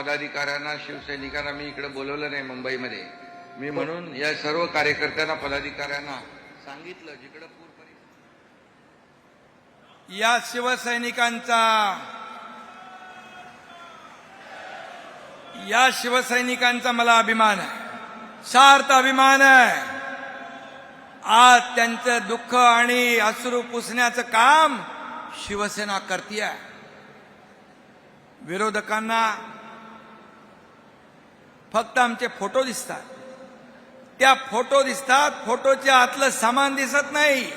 पदाधिकाऱ्यांना शिवसैनिकांना मी इकडे बोलवलं नाही मुंबईमध्ये. मी म्हणून या सर्व कार्यकर्त्यांना पदाधिकाऱ्यांना सांगितलं जिकडे पूर या शिवसैनिकांचा मला अभिमान आहे, सार्थ अभिमान आहे. आज त्यांचं दुःख आणि अश्रू पुसण्याचं काम शिवसेना करतीये. विरोधकांना फक्त आमचे फोटो दिसतात, त्या फोटो दिसतात, फोटोच्या आतलं सामान दिसत नाही.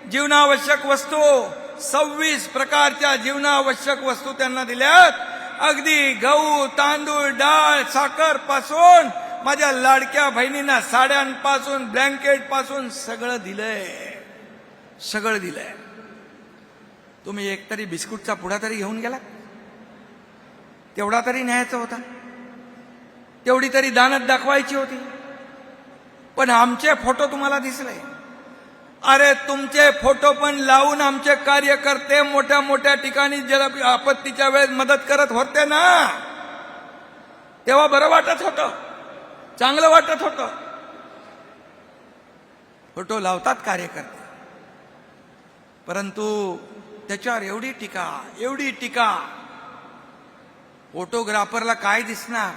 जीवनावश्यक वस्तू 26 प्रकारच्या जीवनावश्यक वस्तू त्यांना दिल्यात. अगदी गहू, तांदूळ, डाळ, साखर पासून माझ्या लाडक्या बहिणींना साड्यांपासून ब्लँकेट पासून सगळं दिलंय, सगळं दिलंय. तुम्ही एकतरी बिस्कुटचा पुडा तरी घेऊन गेला, तेवढा तरी न्यायचा होता, तेवढी तरी दानत दाखवायची होती. पण आमचे फोटो तुम्हाला दिसले. अरे तुमचे फोटो पण लावून आमचे कार्यकर्ते मोठ्या मोठ्या ठिकाणी जल आपत्तीच्या वेळेस मदत करत होते ना, तेव्हा बरं वाटत होतं, चांगलं वाटत होतं. फोटो लावतात कार्यकर्ते, परंतु त्याच्यावर एवढी टीका. फोटोग्राफरला काय दिसणार?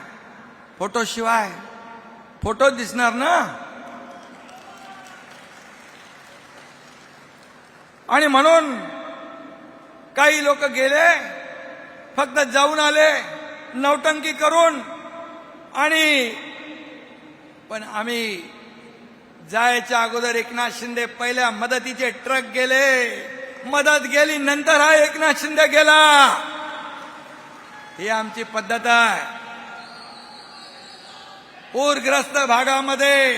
फोटो शिवाय फोटो दिसणार ना. आणि म्हणून काही लोक गेले, फक्त जाऊन आले नौटंकी करून. आणि पण आम्ही जायच्या अगोदर एकनाथ शिंदे पहिल्या मदतीचे ट्रक गेले, मदत गेली, नंतर हा एकनाथ शिंदे गेला. ही आमची पद्धत आहे. पूरग्रस्त भागामध्ये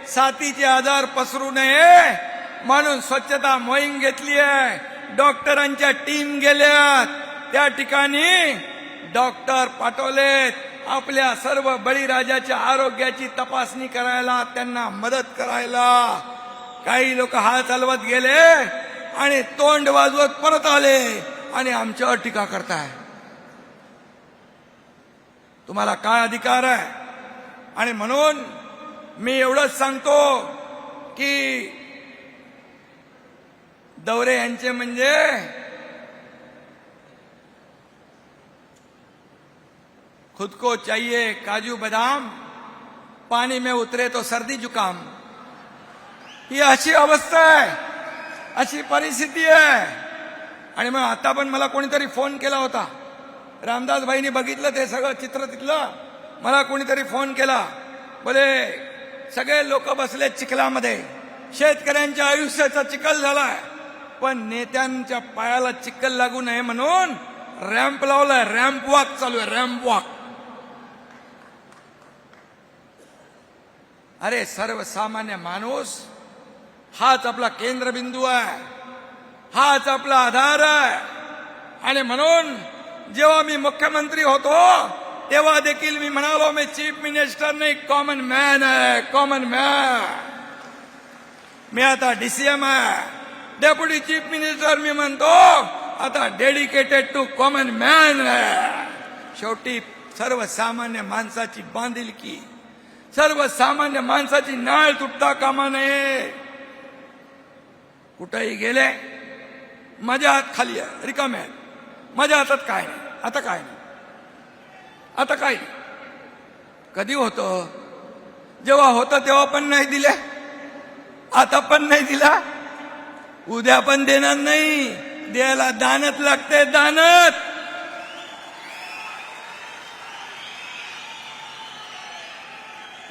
साथीचे आजार पसरू नये म्हणून स्वच्छता मोहीम घेतली आहे. डॉक्टरांच्या टीम गेल्यात, त्या ठिकाणी डॉक्टर पाठवलेत आपल्या सर्व बळीराजाच्या आरोग्याची तपासणी करायला, त्यांना मदत करायला. काही लोक हात हलवत गेले आणि तोंड वाजवत परत आले आणि आमच्यावर टीका करताय. तुम्हाला काय अधिकार आहे? आणि म्हणून मी एवढंच सांगतो की दौरे यांचे म्हणजे खुद को चाहिए काजू बदाम, पानी में उतरे तो सर्दी जुकाम. ही अशी अवस्था आहे, अशी परिस्थिती आहे. आणि मग आता पण मला कोणीतरी फोन केला होता, रामदास भाईंनी बघितलं ते सगळं चित्र तिथलं. मला कोणीतरी फोन केला, बोले सगळे लोक बसले चिखलामध्ये, शेतकऱ्यांच्या आयुष्याचा चिखल झालाय, पण नेत्यांच्या पायाला चिखल लागू नये म्हणून रॅम्प लावलाय, रॅम्प वॉक चालू आहे, रॅम्प वॉक. अरे सर्वसामान्य माणूस हाच आपला केंद्रबिंदू आहे, हाच आपला आधार आहे. आणि म्हणून जेव्हा मी मुख्यमंत्री होतो तेव्हा देखील मी म्हणालो, मी चीफ मिनिस्टर नाही, कॉमन मॅन आहे, कॉमन मॅन. मी आता डीसीएम आहे, डेप्युटी चीफ मिनिस्टर मी म्हणतो आता डेडिकेटेड टू कॉमन मॅन आहे. शेवटी सर्वसामान्य माणसाची बांधिलकी, सर्वसामान्य माणसाची नाळ तुटता कामा नये. कुठेही गेले माझ्या हात खाली आहे, रिकामे आहे, माझ्या हातात काय नाही. आता काय नाही, आता काय नाही. कधी होतं? जेव्हा होतं तेव्हा पण नाही दिले, आता पण नाही दिला, उद्या पण देणार नाही. द्यायला दानत लागते, दानत.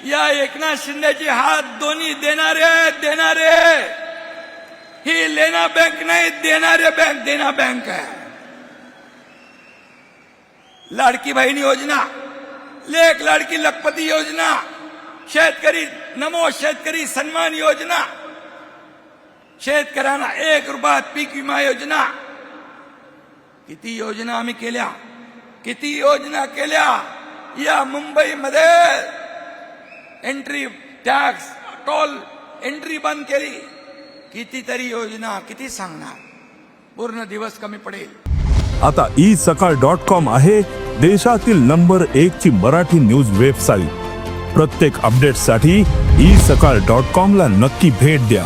या एकनाथ शिंदेची हात दोन्ही देणारे. ही लेना बँक नाही, देणारे बँक, देना बँक आहे. लाडकी बहीण योजना, लेख लाडकी लखपती योजना, शेतकरी नमो शेतकरी सन्मान योजना, शेतकऱ्यांना 1 रुपयात पीक विमा योजना. किती योजना आम्ही केल्या, किती योजना केल्या. या मुंबईमध्ये एंट्री टॅक्स, टोल एंट्री बंद केली. कितीतरी योजना, किती सांगणार, पूर्ण दिवस कमी पडेल. आता ईसकाळ.com आहे देशातील नंबर 1 ची मराठी न्यूज वेबसाईट. प्रत्येक अपडेटसाठी ईसकाळ.com ला नक्की भेट द्या.